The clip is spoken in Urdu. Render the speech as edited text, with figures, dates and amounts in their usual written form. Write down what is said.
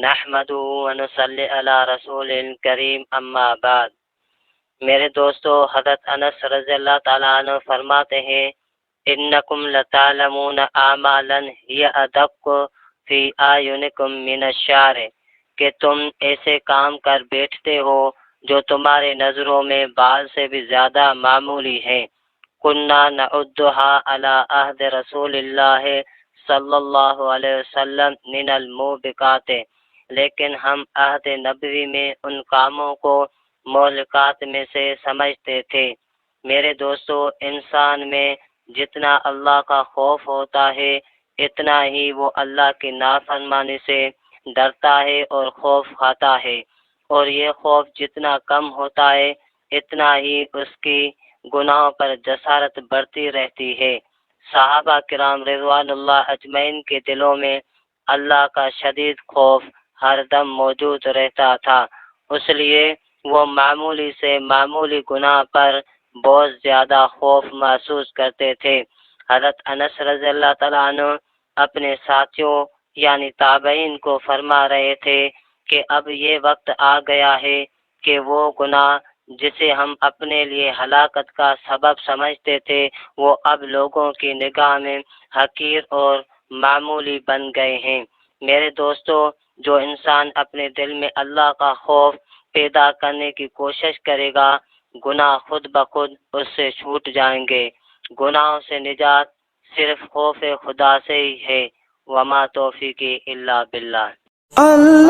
نحمد و نصلی علی رسول کریم اما بعد۔ میرے دوستو، حضرت انس رضی اللہ تعالیٰ عنہ فرماتے ہیں انکم لتعلمون اعمالا ہی ادق فی اعینکم من الشعر، کہ تم ایسے کام کر بیٹھتے ہو جو تمہارے نظروں میں بال سے بھی زیادہ معمولی ہیں۔ کننا نعدھا علی عہد رسول اللہ صلی اللہ علیہ وسلم من الموبقات، لیکن ہم عہد نبوی میں ان کاموں کو مہلکات میں سے سمجھتے تھے۔ میرے دوستو، انسان میں جتنا اللہ کا خوف ہوتا ہے اتنا ہی وہ اللہ کی نافرمانی سے ڈرتا ہے اور خوف کھاتا ہے، اور یہ خوف جتنا کم ہوتا ہے اتنا ہی اس کی گناہوں پر جسارت بڑھتی رہتی ہے۔ صحابہ کرام رضوان اللہ اجمعین کے دلوں میں اللہ کا شدید خوف ہر دم موجود رہتا تھا، اس لیے وہ معمولی سے معمولی گناہ پر بہت زیادہ خوف محسوس کرتے تھے۔ حضرت انس رضی اللہ تعالیٰ عنہ اپنے ساتھیوں یعنی تابعین کو فرما رہے تھے کہ اب یہ وقت آ گیا ہے کہ وہ گناہ جسے ہم اپنے لیے ہلاکت کا سبب سمجھتے تھے وہ اب لوگوں کی نگاہ میں حقیر اور معمولی بن گئے ہیں۔ میرے دوستو، جو انسان اپنے دل میں اللہ کا خوف پیدا کرنے کی کوشش کرے گا، گناہ خود بخود اس سے چھوٹ جائیں گے۔ گناہوں سے نجات صرف خوف خدا سے ہی ہے۔ وما توفیقی الا باللہ۔ اللہ